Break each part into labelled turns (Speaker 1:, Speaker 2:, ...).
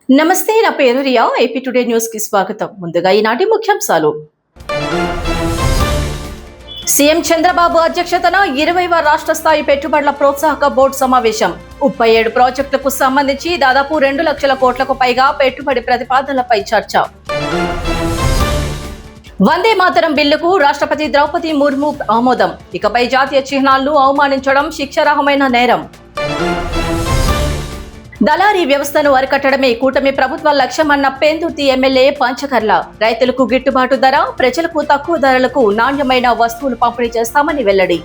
Speaker 1: నమస్తే, నా పేరు రియా. ఏపీ టుడే న్యూస్ కి స్వాగతం. ముందుగా ఈనాటి ముఖ్యాంశాలు. సీఎం చంద్రబాబు అధ్యక్షతన 20వ రాష్ట్ర స్థాయి పెట్టుబడుల ప్రోత్సాహక బోర్డు సమావేశం. 37 ప్రాజెక్టులకు సంబంధించి దాదాపు 2 లక్షల కోట్లకు పైగా పెట్టుబడి ప్రతిపాదనలపై చర్చ. వందే మాతరం బిల్లుకు రాష్ట్రపతి ద్రౌపది ముర్ము ఆమోదం. ఇకపై జాతీయ చిహ్నాలను అవమానించడం శిక్షార్హమైన నేరం. దళారీ వ్యవస్థను అరికట్టడమే కూటమి ప్రభుత్వ లక్ష్యమన్న పెందుర్తి ఎమ్మెల్యే పంచకర్ల. రైతులకు గిట్టుబాటు ధర, ప్రజలకు తక్కువ ధరలకు నాణ్యమైన వస్తువులు పంపిణీ చేస్తామని వెల్లడి.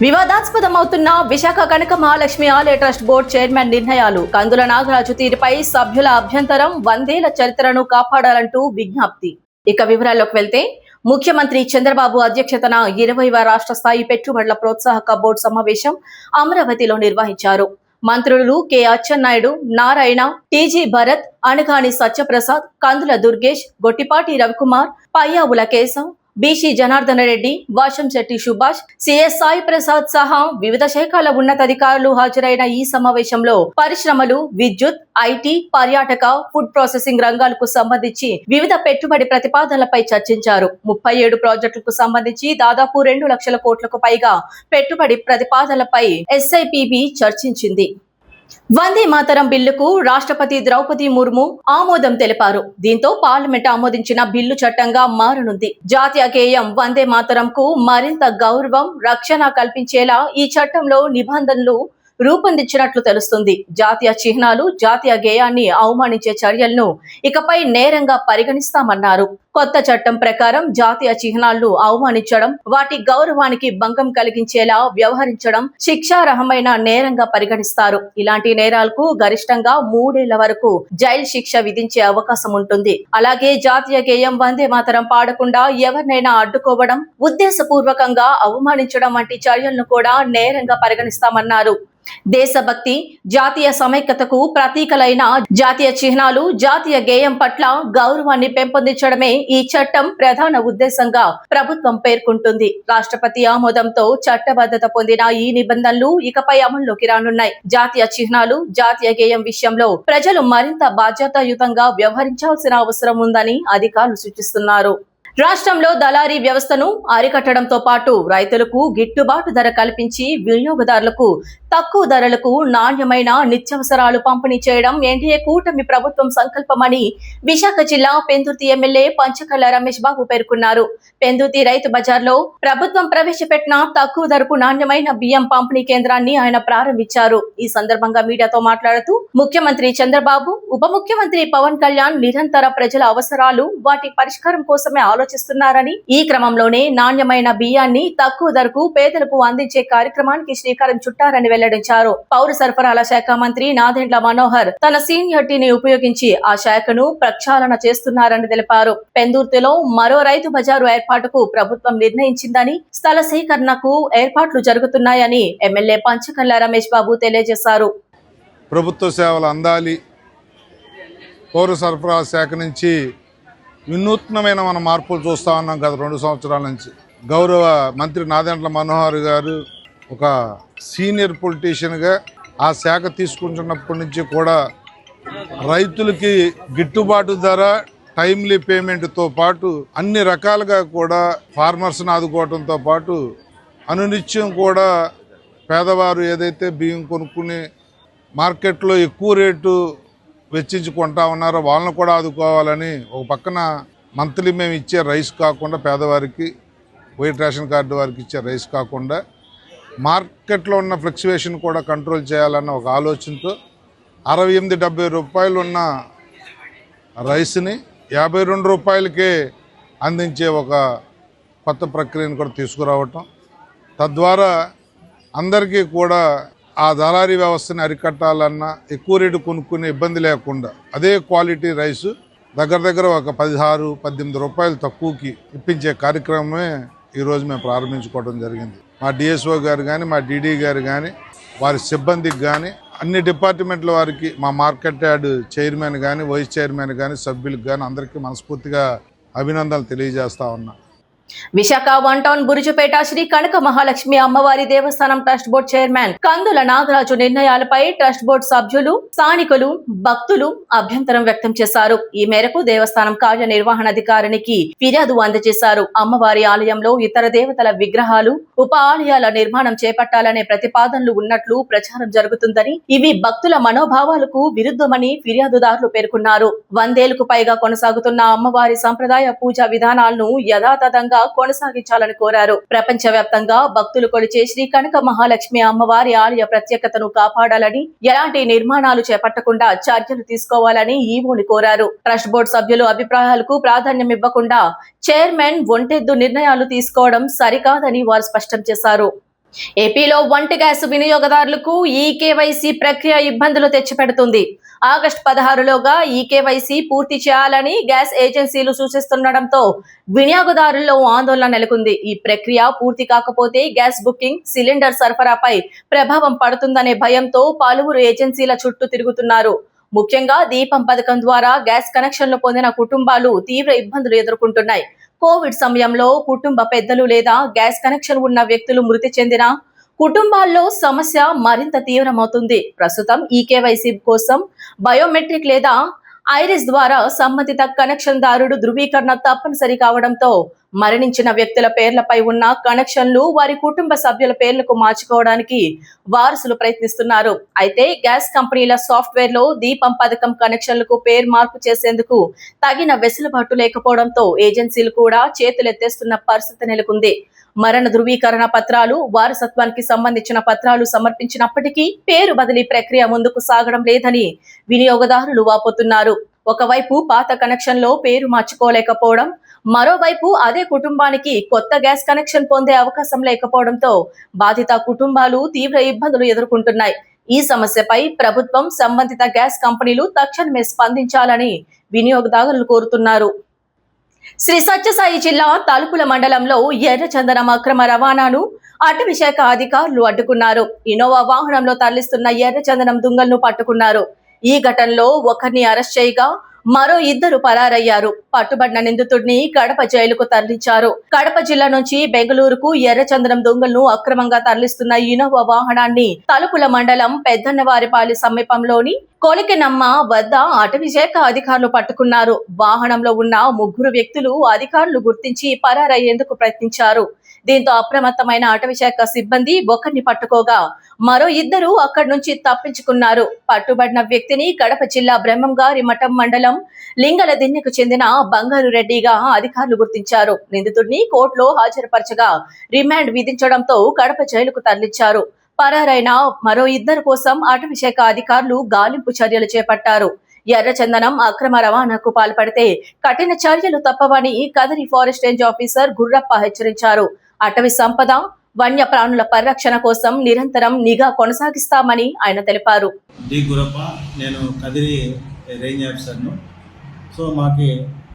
Speaker 1: వివాదాస్పదమవుతున్న విశాఖ కనక మహాలక్ష్మి ఆలయ ట్రస్ట్ బోర్డు చైర్మన్ నిర్ణయాలు. కందుల నాగరాజు తీరుపై సభ్యుల అభ్యంతరం. 100 ఏళ్ల చరిత్రను కాపాడాలంటూ విజ్ఞప్తి. ఇక వివరాల్లోకి వెళ్తే, ముఖ్యమంత్రి చంద్రబాబు అధ్యక్షతన 20వ రాష్ట్ర స్థాయి పెట్టుబడుల ప్రోత్సాహక బోర్డు సమావేశం అమరావతిలో నిర్వహించారు. మంత్రులు కె అచ్చెన్నాయుడు, నారాయణ, టీజీ భరత్, అనగాని సత్యప్రసాద్, కందుల దుర్గేష్, గొట్టిపాటి రవికుమార్, పయ్యావుల కేశవ్, బీసీ జనార్దన రెడ్డి, వాషంశెట్టి సుభాష్, సిఎస్ సాయి ప్రసాద్ సహా వివిధ శాఖల ఉన్నతాధికారులు హాజరైన ఈ సమావేశంలో పరిశ్రమలు, విద్యుత్, ఐటీ, పర్యాటక, ఫుడ్ ప్రాసెసింగ్ రంగాలకు సంబంధించి వివిధ పెట్టుబడి ప్రతిపాదనలపై చర్చించారు. 37 ప్రాజెక్టులకు సంబంధించి దాదాపు 2 లక్షల కోట్లకు పైగా పెట్టుబడి ప్రతిపాదనలపై ఎస్ఐపిబి చర్చించింది. వందే మాతరం బిల్లుకు రాష్ట్రపతి ద్రౌపది ముర్ము ఆమోదం తెలిపారు. దీంతో పార్లమెంట్ ఆమోదించిన బిల్లు చట్టంగా మారనుంది. జాతీయ గేయం వందే మాతరంకు మరింత గౌరవం, రక్షణ కల్పించేలా ఈ చట్టంలో నిబంధనలు రూపొందించినట్లు తెలుస్తుంది. జాతీయ చిహ్నాలు, జాతీయ గేయాన్ని అవమానించే చర్యలను ఇకపై నేరంగా పరిగణిస్తామన్నారు. కొత్త చట్టం ప్రకారం జాతీయ చిహ్నాలను అవమానించడం, వాటి గౌరవానికి భంగం కలిగించేలా వ్యవహరించడం శిక్షార్హమైన నేరంగా పరిగణిస్తారు. ఇలాంటి నేరాలకు గరిష్టంగా 3 ఏళ్ల వరకు జైలు శిక్ష విధించే అవకాశం ఉంటుంది. అలాగే జాతీయ గేయం వందే మాతరం పాడకుండా ఎవరినైనా అడ్డుకోవడం, ఉద్దేశపూర్వకంగా అవమానించడం వంటి చర్యలను కూడా నేరంగా పరిగణిస్తామన్నారు. దేశభక్తి, జాతీయ సమైక్యతకు ప్రతీకలైన జాతీయ చిహ్నాలు, జాతీయ గేయం పట్ల గౌరవాన్ని పెంపొందించడమే ఈ చట్టం ప్రధాన ఉద్దేశంగా ప్రభుత్వం పేర్కొంటుంది. రాష్ట్రపతి ఆమోదంతో చట్టబద్ధత పొందిన ఈ నిబంధనలు ఇకపై అమల్లోకి రానున్నాయి. జాతీయ చిహ్నాలు, జాతీయ గేయం విషయంలో ప్రజలు మరింత బాధ్యతాయుతంగా వ్యవహరించాల్సిన అవసరం ఉందని అధికారులు సూచిస్తున్నారు. రాష్ట్రంలో దళారీ వ్యవస్థను అరికట్టడంతో పాటు రైతులకు గిట్టుబాటు ధర కల్పించి వినియోగదారులకు తక్కువ ధరలకు నాణ్యమైన నిత్యావసరాలు పంపిణీ చేయడం ఎన్డీఏ కూటమి ప్రభుత్వం సంకల్పమని విశాఖ జిల్లా పెందుర్తి ఎమ్మెల్యే పంచకర్ల రమేష్ బాబు పేర్కొన్నారు. పెందుర్తి రైతు బజార్లో ప్రభుత్వం ప్రవేశపెట్టిన తక్కువ ధరకు నాణ్యమైన బియ్యం పంపిణీ కేంద్రాన్ని ఆయన ప్రారంభించారు. ఈ సందర్భంగా మీడియాతో మాట్లాడుతూ, ముఖ్యమంత్రి చంద్రబాబు, ఉప ముఖ్యమంత్రి పవన్ కళ్యాణ్ నిరంతర ప్రజల అవసరాలు, వాటి పరిష్కారం కోసమే ఆలోచిస్తున్నారని, ఈ క్రమంలోనే నాణ్యమైన బియ్యాన్ని తక్కువ ధరకు పేదలకు అందించే కార్యక్రమానికి శ్రీకారం చుట్టారని వెల్లడించారు. పౌర సరఫరాల శాఖ మంత్రి నాదెండ్ల మనోహర్ తన సీనియారిటీని ఉపయోగించి ఆ శాఖను ప్రక్షాళన చేస్తున్నారని తెలిపారు. పెందుర్తిలో మరో రైతు బజారు ఏర్పాటుకు ప్రభుత్వం నిర్ణయించిందని, స్థల సేకరణకు ఏర్పాట్లు జరుగుతున్నాయని ఎమ్మెల్యే పంచకర్ల రమేష్ బాబు తెలియజేశారు.
Speaker 2: ప్రభుత్వ సేవలు అందాలి, పౌర సరఫరా శాఖ నుంచి వినూత్నమైన మన మార్పులు చూస్తా ఉన్నాం గత 2 సంవత్సరాల నుంచి. గౌరవ మంత్రి నాదెండ్ల మనోహర్ గారు ఒక సీనియర్ పొలిటీషియన్గా ఆ శాఖ తీసుకుంటున్నప్పటి నుంచి కూడా రైతులకి గిట్టుబాటు ధర, టైమ్లీ పేమెంట్తో పాటు అన్ని రకాలుగా కూడా ఫార్మర్స్ని ఆదుకోవడంతో పాటు అనునిత్యం కూడా పేదవారు ఏదైతే బియ్యం కొనుక్కుని మార్కెట్లో ఎక్కువ రేటు వెచ్చించి కొంటా ఉన్నారో వాళ్ళని కూడా ఆదుకోవాలని ఒక పక్కన మంత్లీ మేము ఇచ్చే రైస్ కాకుండా పేదవారికి, వైట్ రేషన్ కార్డు వారికి ఇచ్చే రైస్ కాకుండా మార్కెట్లో ఉన్న ఫ్లక్చువేషన్ కూడా కంట్రోల్ చేయాలన్న ఒక ఆలోచనతో 68-70 రూపాయలు ఉన్న రైస్ని 52 రూపాయలకే అందించే ఒక కొత్త ప్రక్రియను కూడా తీసుకురావటం, తద్వారా అందరికీ కూడా ఆ దళారీ వ్యవస్థని అరికట్టాలన్నా ఎక్కువ రేటు కొనుక్కునే ఇబ్బంది లేకుండా అదే క్వాలిటీ రైసు దగ్గర ఒక 16-18 రూపాయలు తక్కువకి ఇప్పించే కార్యక్రమమే ఈరోజు మేము ప్రారంభించుకోవడం జరిగింది. మా డిఎస్ఓ గారు కానీ, మా డీడీ గారు కానీ, వారి సిబ్బందికి కానీ, అన్ని డిపార్ట్మెంట్ల వారికి, మా మార్కెట్ యార్డ్ చైర్మన్ కానీ, వైస్ చైర్మన్ కానీ, సభ్యులకు కానీ అందరికీ మనస్ఫూర్తిగా అభినందనలు తెలియజేస్తా ఉన్నా.
Speaker 1: విశాఖ వన్ టౌన్ బురుజుపేట శ్రీ కనక మహాలక్ష్మి అమ్మవారి దేవస్థానం ట్రస్ట్ బోర్డు చైర్మన్ కందుల నాగరాజు నిర్ణయాలపై ట్రస్ట్ బోర్డు సభ్యులు, స్థానికులు, భక్తులు అభ్యంతరం వ్యక్తం చేశారు. ఈ మేరకు దేవస్థానం కార్యనిర్వహణాధికారికి ఫిర్యాదు అందజేశారు. అమ్మవారి ఆలయంలో ఇతర దేవతల విగ్రహాలు, ఉప ఆలయాల నిర్మాణం చేపట్టాలనే ప్రతిపాదనలు ఉన్నట్లు ప్రచారం జరుగుతుందని, ఇవి భక్తుల మనోభావాలకు విరుద్ధమని ఫిర్యాదుదారులు పేర్కొన్నారు. 100 ఏళ్లకు పైగా కొనసాగుతున్న అమ్మవారి సంప్రదాయ పూజా విధానాలను యథాతథంగా కొనసాగించాలని కోరారు. ప్రపంచవ్యాప్తంగా భక్తులు కొలిచే శ్రీ కనక మహాలక్ష్మి అమ్మవారి ఆలయ ప్రత్యేకతను కాపాడాలని, ఎలాంటి నిర్మాణాలు చేపట్టకుండా చర్యలు తీసుకోవాలని ఈవోని కోరారు. ట్రస్ట్ బోర్డు సభ్యులు అభిప్రాయాలకు ప్రాధాన్యం ఇవ్వకుండా చైర్మన్ ఒంటెద్దు నిర్ణయాలు తీసుకోవడం సరికాదని వారు స్పష్టం చేశారు. ఏపీలో వంట గ్యాస్ వినియోగదారులకు ఈ కేవైసీ ప్రక్రియ ఇబ్బందులు తెచ్చిపెడుతుంది. ఆగస్టు 16లోగా ఈ కేవైసీ పూర్తి చేయాలని గ్యాస్ ఏజెన్సీలు సూచిస్తుండటంతో వినియోగదారుల్లో ఆందోళన నెలకొంది. ఈ ప్రక్రియ పూర్తి కాకపోతే గ్యాస్ బుకింగ్, సిలిండర్ సరఫరాపై ప్రభావం పడుతుందనే భయంతో పలువురు ఏజెన్సీల చుట్టూ తిరుగుతున్నారు. ముఖ్యంగా దీపం పథకం ద్వారా గ్యాస్ కనెక్షన్లు పొందిన కుటుంబాలు తీవ్ర ఇబ్బందులు ఎదుర్కొంటున్నాయి. కోవిడ్ సమయంలో కుటుంబ పెద్దలు లేదా గ్యాస్ కనెక్షన్ ఉన్న వ్యక్తులు మృతి చెందిన కుటుంబాల్లో సమస్య మరింత తీవ్రమవుతుంది. ప్రస్తుతం ఈ కేవైసీ కోసం బయోమెట్రిక్ లేదా ఐరిస్ ద్వారా సంబంధిత కనెక్షన్ దారుడు ధృవీకరణ తప్పనిసరి కావడంతో మరణించిన వ్యక్తుల పేర్లపై ఉన్న కనెక్షన్లు వారి కుటుంబ సభ్యుల పేర్లకు మార్చుకోవడానికి వారసులు ప్రయత్నిస్తున్నారు. అయితే గ్యాస్ కంపెనీల సాఫ్ట్వేర్ లో దీపం పథకం కనెక్షన్లకు పేరు మార్పు చేసేందుకు తగిన వెసులుబాటు లేకపోవడంతో ఏజెన్సీలు కూడా చేతులెత్తేస్తున్న పరిస్థితి నెలకొంది. మరణ ధృవీకరణ పత్రాలు, వారసత్వానికి సంబంధించిన పత్రాలు సమర్పించినప్పటికీ పేరు బదిలీ ప్రక్రియ ముందుకు సాగడం లేదని వినియోగదారులు వాపోతున్నారు. ఒకవైపు పాత కనెక్షన్ లో పేరు మార్చుకోలేకపోవడం, మరోవైపు అదే కుటుంబానికి కొత్త గ్యాస్ కనెక్షన్ పొందే అవకాశం లేకపోవడంతో బాధిత కుటుంబాలు తీవ్ర ఇబ్బందులు ఎదుర్కొంటున్నాయి. ఈ సమస్యపై ప్రభుత్వం, సంబంధిత గ్యాస్ కంపెనీలు తక్షణమే స్పందించాలని వినియోగదారులు కోరుతున్నారు. శ్రీ సత్యసాయి జిల్లా తలుపుల మండలంలో ఎర్రచందనం అక్రమ రవాణాను అటవీ శాఖ అధికారులు అడ్డుకున్నారు. ఇన్నోవా వాహనంలో తరలిస్తున్న ఎర్రచందనం దుంగలను పట్టుకున్నారు. ఈ ఘటనలో ఒకరిని అరెస్ట్ చేయగా మరో 2 పరారయ్యారు. పట్టుబడిన నిందితుడిని కడప జైలుకు తరలించారు. కడప జిల్లా నుంచి బెంగళూరుకు ఎర్రచందనం దొంగలను అక్రమంగా తరలిస్తున్న ఇన్నోవా వాహనాన్ని తలుపుల మండలం పెద్దన్నవారిపాలి సమీపంలోని కోలికెనమ్మ వద్ద అటవీ శాఖ అధికారులు పట్టుకున్నారు. వాహనంలో ఉన్న 3 వ్యక్తులు అధికారులు గుర్తించి పరారయ్యేందుకు ప్రయత్నించారు. దీంతో అప్రమత్తమైన అటవీ శాఖ సిబ్బంది ఒకరిని పట్టుకోగా మరో 2 అక్కడి నుంచి తప్పించుకున్నారు. పట్టుబడిన వ్యక్తిని కడప జిల్లా బ్రహ్మంగారి మఠం మండలం లింగల దిన్నెకు చెందిన బంగారు రెడ్డిగా అధికారులు గుర్తించారు. నిందితుడిని కోర్టులో హాజరుపరచగా రిమాండ్ విధించడంతో కడప జైలుకు తరలించారు. పరారైన మరో 2 కోసం అటవీ శాఖ అధికారులు గాలింపు చర్యలు చేపట్టారు. ఎర్రచందనం అక్రమ రవాణాకు పాల్పడితే కఠిన చర్యలు తప్పవని Kadiri forest range officer Gurrappa హెచ్చరించారు. అటవీ సంపద, వన్య ప్రాణుల పరిరక్షణ కోసం నిరంతరం నిఘా కొనసాగిస్తామని ఆయన తెలిపారు.
Speaker 3: డి గురప్ప, నేను కదిరి రేంజ్ ఆఫీసర్ను. సో మాకి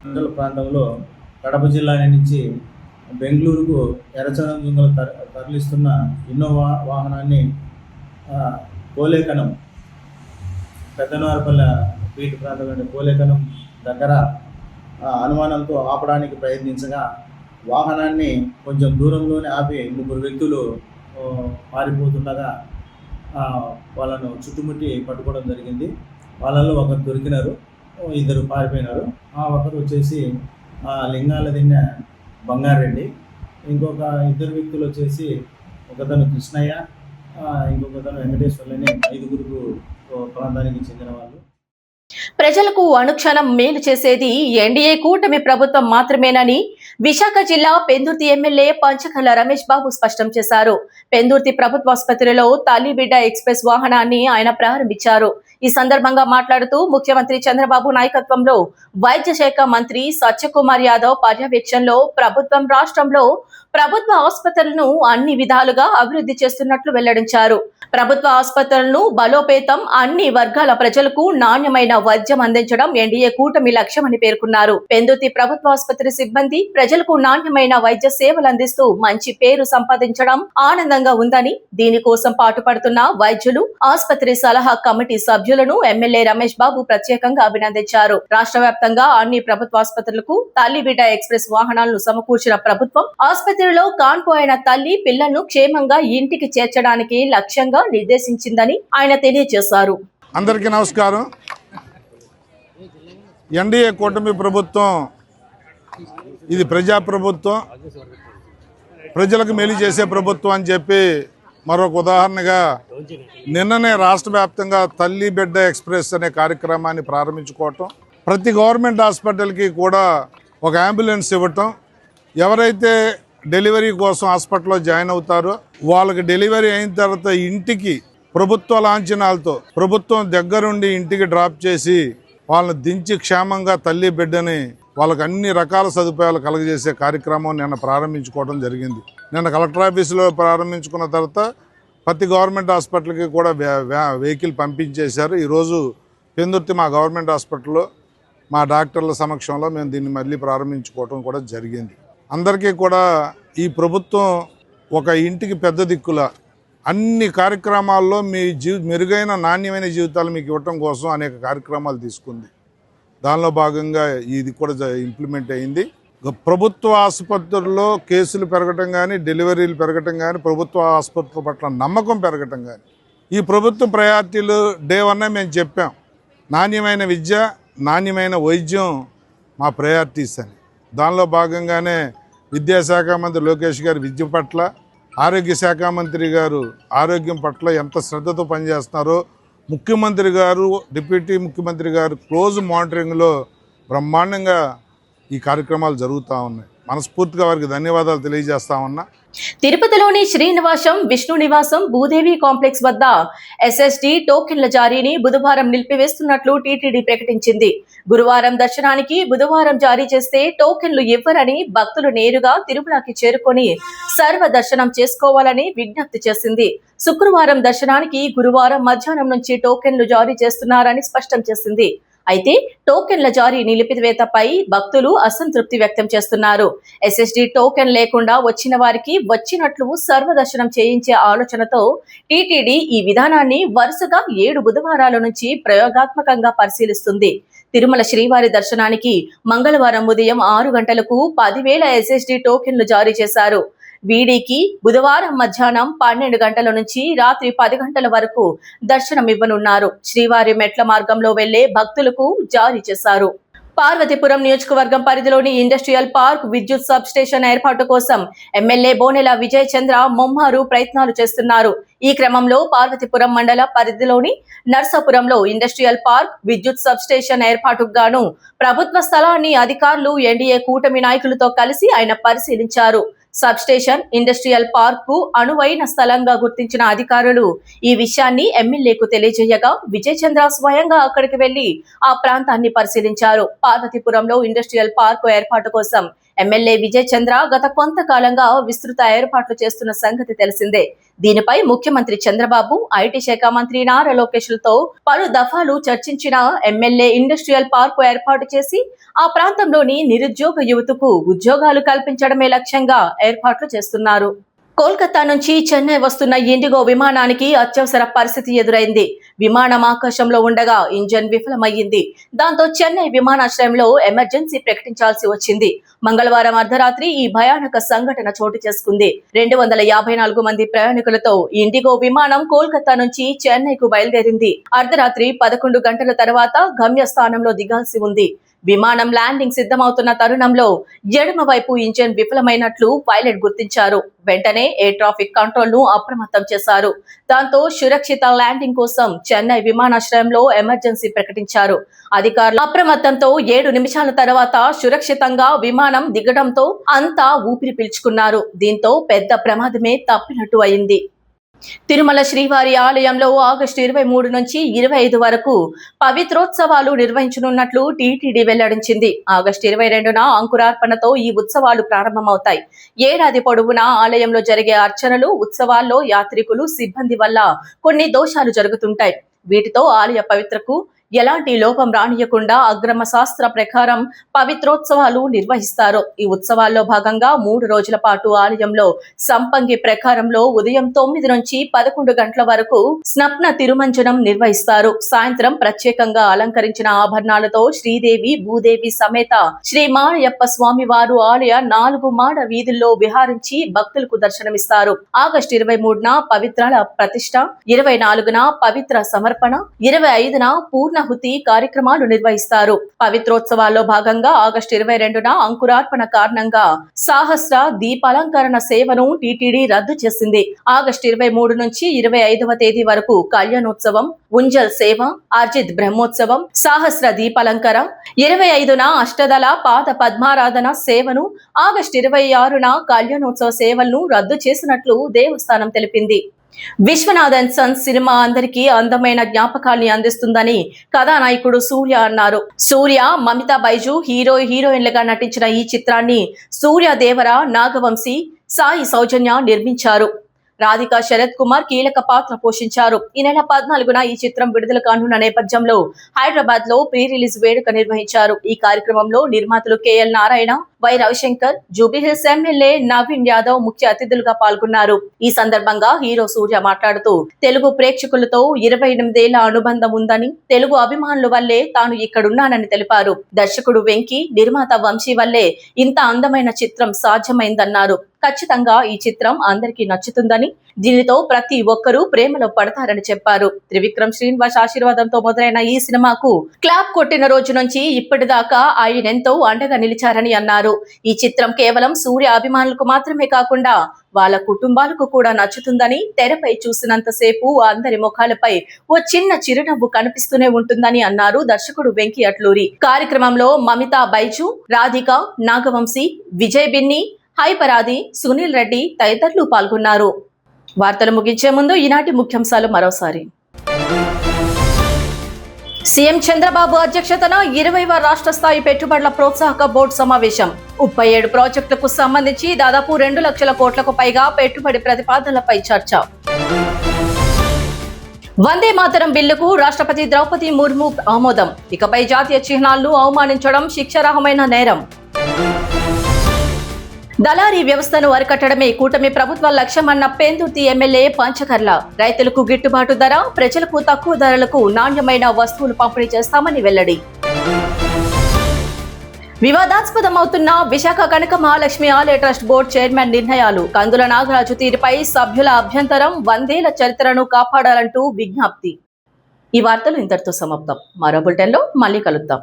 Speaker 3: మండల ప్రాంతంలో కడప జిల్లా నుంచి బెంగళూరుకు ఎర్రచందనం దుంగలు తరలిస్తున్న ఇన్నోవా వాహనాన్ని కోలేకనం పెద్దనవారిపల్లె బీట్ ప్రాంతంలోని కోలేకనం దగ్గర అనుమానంతో ఆపడానికి ప్రయత్నించగా వాహనాన్ని కొంచెం దూరంలోనే ఆపి 3 వ్యక్తులు పారిపోతుండగా వాళ్ళను చుట్టుముట్టి పట్టుకోవడం జరిగింది. వాళ్ళలో ఒకరు దొరికినారు, 2 పారిపోయినారు. ఒకరు వచ్చేసి లింగాల దిన్నె బంగారెడ్డి, ఇంకొక 2 వ్యక్తులు వచ్చేసి ఒకతను కృష్ణయ్య, ఇంకొకతను వెంకటేశ్వర్లని 5 ప్రాంతానికి చెందిన వాళ్ళు.
Speaker 1: ప్రజలకు అనుక్షణం మేలు చేసేది ఎన్డీఏ కూటమి ప్రభుత్వం మాత్రమేనని విశాఖ జిల్లా పెందుర్తి ఎమ్మెల్యే పంచకర్ల రమేష్ బాబు స్పష్టం చేశారు. పెందుర్తి ప్రభుత్వాసుపత్రిలో తల్లి బిడ్డ ఎక్స్ప్రెస్ వాహనాన్ని ఆయన ప్రారంభించారు. ఈ సందర్భంగా మాట్లాడుతూ ముఖ్యమంత్రి చంద్రబాబు నాయకత్వంలో వైద్య శాఖ మంత్రి సత్యకుమార్ యాదవ్ పర్యవేక్షణలో ప్రభుత్వం రాష్ట్రంలో ప్రభుత్వ ఆసుపత్రులను అన్ని విధాలుగా అభివృద్ధి చేస్తున్నట్లు వెల్లడించారు. ప్రభుత్వ ఆసుపత్రులను బలోపేతం, అన్ని వర్గాల ప్రజలకు నాణ్యమైన వైద్యం అందించడం ఎన్డీఏ కూటమి లక్ష్యమని పేర్కొన్నారు. పెందుర్తి ప్రభుత్వ ఆసుపత్రి సిబ్బంది ప్రజలకు నాణ్యమైన వైద్య సేవలు అందిస్తూ మంచి పేరు సంపాదించడం ఆనందంగా ఉందని, దీనికోసం పాటుపడుతున్న వైద్యులు, ఆసుపత్రి సలహా కమిటీ సభ్యులు సభ్యులను ఎమ్మెల్యే రమేష్ బాబు ప్రత్యేకంగా అభినందించారు. రాష్ట్ర వ్యాప్తంగా అన్ని ప్రభుత్వ ఆసుపత్రులకు తల్లి బిడ్డ ఎక్స్ప్రెస్ వాహనాలను సమకూర్చిన ప్రభుత్వం ఆసుపత్రిలో కాన్పోయిన తల్లి పిల్లలను క్షేమంగా ఇంటికి చేర్చడానికి లక్ష్యంగా నిర్దేశించిందని ఆయన తెలియజేశారు.
Speaker 2: అందరికీ నమస్కారం. ఎన్డీఏ కూటమి ప్రభుత్వం ఇది ప్రజాప్రభుత్వం, ప్రజలకు మేలు చేసే ప్రభుత్వం అని చెప్పి మరొక ఉదాహరణగా నిన్ననే రాష్ట్ర వ్యాప్తంగా తల్లి బిడ్డ ఎక్స్ప్రెస్ అనే కార్యక్రమాన్ని ప్రారంభించుకోవటం, ప్రతి గవర్నమెంట్ హాస్పిటల్కి కూడా ఒక అంబులెన్స్ ఇవ్వటం, ఎవరైతే డెలివరీ కోసం హాస్పిటల్లో జాయిన్ అవుతారో వాళ్ళకి డెలివరీ అయిన తర్వాత ఇంటికి ప్రభుత్వ లాంఛనాలతో ప్రభుత్వం దగ్గరుండి ఇంటికి డ్రాప్ చేసి వాళ్ళని దించి క్షేమంగా తల్లి బిడ్డని వాళ్ళకి అన్ని రకాల సదుపాయాలు కలుగజేసే కార్యక్రమం నిన్న ప్రారంభించుకోవడం జరిగింది. నిన్న కలెక్టర్ ఆఫీసులో ప్రారంభించుకున్న తర్వాత ప్రతి గవర్నమెంట్ హాస్పిటల్కి కూడా వెహికల్ పంపించేశారు. ఈరోజు పెందుర్తి మా గవర్నమెంట్ హాస్పిటల్లో మా డాక్టర్ల సమక్షంలో మేము దీన్ని మళ్ళీ ప్రారంభించుకోవడం కూడా జరిగింది. అందరికీ కూడా ఈ ప్రభుత్వం ఒక ఇంటికి పెద్ద దిక్కుల అన్ని కార్యక్రమాల్లో మీ మెరుగైన నాణ్యమైన జీవితాలు మీకు ఇవ్వటం కోసం అనేక కార్యక్రమాలు తీసుకుంది. దానిలో భాగంగా ఇది కూడా ఇంప్లిమెంట్ అయింది. ప్రభుత్వ ఆసుపత్రుల్లో కేసులు పెరగటం కానీ, డెలివరీలు పెరగటం కానీ, ప్రభుత్వ ఆసుపత్రుల పట్ల నమ్మకం పెరగటం కానీ, ఈ ప్రభుత్వ ప్రయారిటీలు డే 1 మేము చెప్పాం. నాణ్యమైన విద్య, నాణ్యమైన వైద్యం మా ప్రయారిటీస్ అని. దానిలో భాగంగానే విద్యాశాఖ మంత్రి లోకేష్ గారు విద్య పట్ల, ఆరోగ్య శాఖ మంత్రి గారు ఆరోగ్యం పట్ల ఎంత శ్రద్ధతో పనిచేస్తున్నారో, ముఖ్యమంత్రి గారు, డిప్యూటీ ముఖ్యమంత్రి గారు క్లోజ్ మానిటరింగ్లో బ్రహ్మాండంగా ఈ కార్యక్రమాలు జరుగుతూ ఉన్నాయి. మనస్ఫూర్తిగా వారికి ధన్యవాదాలు తెలియజేస్తా ఉన్నా.
Speaker 1: తిరుపతిలోని శ్రీనివాసం, విష్ణు నివాసం, భూదేవి కాంప్లెక్స్ వద్ద ఎస్ఎస్డి టోకెన్ల జారీని బుధవారం నిలిపివేస్తున్నట్లు టీటీడీ ప్రకటించింది. గురువారం దర్శనానికి బుధవారం జారీ చేస్తే టోకెన్లు ఇవ్వరని భక్తులు నేరుగా తిరుమలకి చేరుకొని సర్వ దర్శనం చేసుకోవాలని విజ్ఞప్తి చేసింది. శుక్రవారం దర్శనానికి గురువారం మధ్యాహ్నం నుంచి టోకెన్లు జారీ చేస్తున్నారని స్పష్టం చేసింది. అయితే టోకెన్ల జారీ నిలిపివేతపై భక్తులు అసంతృప్తి వ్యక్తం చేస్తున్నారు. ఎస్ఎస్డి టోకెన్ లేకుండా వచ్చిన వారికి వచ్చినట్లు సర్వదర్శనం చేయించే ఆలోచనతో టీటీడీ ఈ విధానాన్ని వరుసగా 7 బుధవారాల నుంచి ప్రయోగాత్మకంగా పరిశీలిస్తుంది. తిరుమల శ్రీవారి దర్శనానికి మంగళవారం ఉదయం 6 గంటలకు 10,000 ఎస్ఎస్డి టోకెన్లు జారీ చేశారు. వీడికి బుధవారం మధ్యాహ్నం 12 గంటల నుంచి రాత్రి 10 గంటల వరకు దర్శనం ఇవ్వనున్నారు. శ్రీవారి మెట్ల మార్గంలో వెళ్లే భక్తులకు జారీ చేశారు. పార్వతీపురం నియోజకవర్గం పరిధిలోని ఇండస్ట్రియల్ పార్క్ విద్యుత్ సబ్ స్టేషన్ ఏర్పాటు కోసం ఎమ్మెల్యే బోనెల విజయ్ చంద్ర ముమ్మారు ప్రయత్నాలు చేస్తున్నారు. ఈ క్రమంలో పార్వతీపురం మండల పరిధిలోని నర్సాపురంలో ఇండస్ట్రియల్ పార్క్ విద్యుత్ సబ్ స్టేషన్ ఏర్పాటుకు గాను ప్రభుత్వ స్థలాన్ని అధికారులు ఎన్డీఏ కూటమి నాయకులతో కలిసి ఆయన పరిశీలించారు. సబ్ స్టేషన్ ఇండస్ట్రియల్ పార్క్ కు అనువైన స్థలంగా గుర్తించిన అధికారులు ఈ విషయాన్ని ఎమ్మెల్యేకు తెలియజేయగా విజయ్ చంద్ర స్వయంగా అక్కడికి వెళ్లి ఆ ప్రాంతాన్ని పరిశీలించారు. పార్వతీపురంలో ఇండస్ట్రియల్ పార్క్ ఏర్పాటు కోసం ఎమ్మెల్యే విజయ్ చంద్ర గత కొంతకాలంగా విస్తృత ఏర్పాట్లు చేస్తున్న సంగతి తెలిసిందే. దీనిపై ముఖ్యమంత్రి చంద్రబాబు, ఐటీ శాఖ మంత్రి నారా లోకేష్లతో పలు దఫాలు చర్చించిన ఎమ్మెల్యే ఇండస్ట్రియల్ పార్క్ ఏర్పాటు చేసి ఆ ప్రాంతంలోని నిరుద్యోగ యువతకు ఉద్యోగాలు కల్పించడమే లక్ష్యంగా ఏర్పాట్లు చేస్తున్నారు. కోల్కతా నుంచి చెన్నై వస్తున్న ఇండిగో విమానానికి అత్యవసర పరిస్థితి ఎదురైంది. విమానం ఆకాశంలో ఉండగా ఇంజన్ విఫలమయ్యింది. దాంతో చెన్నై విమానాశ్రయంలో ఎమర్జెన్సీ ప్రకటించాల్సి వచ్చింది. మంగళవారం అర్ధరాత్రి ఈ భయానక సంఘటన చోటు చేసుకుంది. 254 మంది ప్రయాణికులతో ఇండిగో విమానం కోల్కతా నుంచి చెన్నైకు బయలుదేరింది. అర్ధరాత్రి 11 గంటల తర్వాత గమ్యస్థానంలో దిగాల్సి ఉంది. విమానం ల్యాండింగ్ సిద్ధమవుతున్న తరుణంలో ఎడమ వైపు ఇంజన్ విఫలమైనట్లు పైలట్ గుర్తించారు. వెంటనే ఎయిర్ ట్రాఫిక్ కంట్రోల్ ను అప్రమత్తం చేశారు. దాంతో సురక్షిత ల్యాండింగ్ కోసం చెన్నై విమానాశ్రయంలో ఎమర్జెన్సీ ప్రకటించారు. అధికారులు అప్రమత్తంతో 7 నిమిషాల తర్వాత సురక్షితంగా విమానం దిగడంతో అంతా ఊపిరి పీల్చుకున్నారు. దీంతో పెద్ద ప్రమాదమే తప్పినట్టు అయింది. తిరుమల శ్రీవారి ఆలయంలో ఆగస్టు 23 నుంచి 25 వరకు పవిత్రోత్సవాలు నిర్వహించనున్నట్లు టీటీడీ వెల్లడించింది. ఆగస్టు 22న అంకురార్పణతో ఈ ఉత్సవాలు ప్రారంభమవుతాయి. ఏడాది పొడవునా ఆలయంలో జరిగే అర్చనలు, ఉత్సవాల్లో యాత్రికులు, సిబ్బంది వల్ల కొన్ని దోషాలు జరుగుతుంటాయి. వీటితో ఆలయ పవిత్రకు ఎలాంటి లోపం రానియకుండా అగ్రమ శాస్త్ర ప్రకారం పవిత్రోత్సవాలు నిర్వహిస్తారు. ఈ ఉత్సవాల్లో భాగంగా 3 రోజుల పాటు ఆలయంలో సంపంగి ప్రకారంలో ఉదయం 9 నుంచి 11 గంటల వరకు స్నప్న తిరుమంజనం నిర్వహిస్తారు. సాయంత్రం ప్రత్యేకంగా అలంకరించిన ఆభరణాలతో శ్రీదేవి భూదేవి సమేత శ్రీ మారయ్యప్ప స్వామి వారు ఆలయ 4 మాడ వీధుల్లో విహారించి భక్తులకు దర్శనమిస్తారు. ఆగస్టు 23న పవిత్రాల ప్రతిష్ట, 24న పవిత్ర సమర్పణ, 25న పూర్ణహుతి కార్యక్రమాలు నిర్వహిస్తారు. పవిత్రోత్సవాల్లో భాగంగా ఆగస్టు 22న అంకురార్పణ కారణంగా సహస్ర దీపాలంకరణ సేవను టీటీడీ రద్దు చేసింది. ఆగస్టు 23 నుంచి 25వ తేదీ వరకు కళ్యాణోత్సవం, ఉంజల్ సేవ, అర్జిత్ బ్రహ్మోత్సవం, సహస్ర దీపాలంకర, 25న అష్టదళ పాద పద్మారాధన సేవను, ఆగస్టు 26న కళ్యాణోత్సవ సేవలను రద్దు చేసినట్లు దేవస్థానం తెలిపింది. విశ్వనాథన్ సన్స్ సినిమా అందరికీ అందమైన జ్ఞాపకాల్ని అందిస్తుందని కథానాయకుడు సూర్య అన్నారు. సూర్య, మమితా బైజు హీరోయిన్లుగా నటించిన ఈ చిత్రాన్ని సూర్య దేవర, నాగవంశీ, సాయి సౌజన్య నిర్మించారు. రాధిక శరత్ కుమార్ కీలక పాత్ర పోషించారు. ఈ నెల 14న ఈ చిత్రం విడుదల కానున్న నేపథ్యంలో హైదరాబాద్ లో ప్రీ రిలీజ్ వేడుక నిర్వహించారు. ఈ కార్యక్రమంలో నిర్మాతలు KL Narayana, Y Ravishankar, Jubilee Hills MLA Naveen Yadav ముఖ్య అతిథులుగా పాల్గొన్నారు. ఈ సందర్భంగా హీరో సూర్య మాట్లాడుతూ తెలుగు ప్రేక్షకులతో 28 ఏళ్ల అనుబంధం ఉందని, తెలుగు అభిమానుల వల్లే తాను ఇక్కడున్నానని తెలిపారు. దర్శకుడు వెంకీ, నిర్మాత వంశీ వల్లే ఇంత అందమైన చిత్రం సాధ్యమైందన్నారు. ఖచ్చితంగా ఈ చిత్రం అందరికీ నచ్చుతుందని, దీనితో ప్రతి ఒక్కరూ ప్రేమలో పడతారని చెప్పారు. త్రివిక్రమ్ శ్రీనివాస్ ఆశీర్వాదంతో మొదలైన ఈ సినిమాకు క్లాప్ కొట్టిన రోజు నుంచి ఇప్పటిదాకా ఆయనెంతో అండగా నిలిచారని అన్నారు. ఈ చిత్రం కేవలం సూర్య అభిమానులకు మాత్రమే కాకుండా వాళ్ళ కుటుంబాలకు కూడా నచ్చుతుందని, తెరపై చూసినంతసేపు అందరి ముఖాలపై ఓ చిన్న చిరునవ్వు కనిపిస్తూనే ఉంటుందని అన్నారు దర్శకుడు వెంకీ అట్లూరి. కార్యక్రమంలో మమితా బైజు, రాధిక, నాగవంశీ, విజయ్ బిన్ని, హైపరాది, సునీల్ రెడ్డి తదితరులు పాల్గొన్నారు. వార్తలు ముగించే ముందు ఈనాటి ముఖ్యాంశాలు మరోసారి. సీఎం చంద్రబాబు అధ్యక్షతన 20వ రాష్ట్ర స్థాయి పెట్టుబడుల ప్రోత్సాహక బోర్డు సమావేశం. 37 ప్రాజెక్టులకు సంబంధించి దాదాపు 2 లక్షల కోట్లకు పైగా పెట్టుబడి ప్రతిపాదనలపై చర్చ. వందే మాతరం బిల్లుకు రాష్ట్రపతి ద్రౌపది ముర్ము ఆమోదం. ఇకపై జాతీయ చిహ్నాలను అవమానించడం శిక్షార్హమైన నేరం. దళారీ వ్యవస్థను అరికట్టడమే కూటమి ప్రభుత్వ లక్ష్యమన్న పెందుర్తి ఎమ్మెల్యే పంచకర్ల. రైతులకు గిట్టుబాటు ధర, ప్రజలకు తక్కువ ధరలకు నాణ్యమైన వస్తువులు పంపిణీ చేస్తామని వెల్లడి. వివాదాస్పదమవుతున్న విశాఖ కనక మహాలక్ష్మి ఆలయ ట్రస్ట్ బోర్డు చైర్మన్ నిర్ణయాలు. కందుల నాగరాజు తీరుపై సభ్యుల అభ్యంతరం, 100 ఏళ్ల చరిత్రను కాపాడాలంటూ విజ్ఞప్తి. ఈ వార్తలు ఇంతటితో సమాప్తం. మరో బులెటిన్లో మళ్ళీ కలుద్దాం.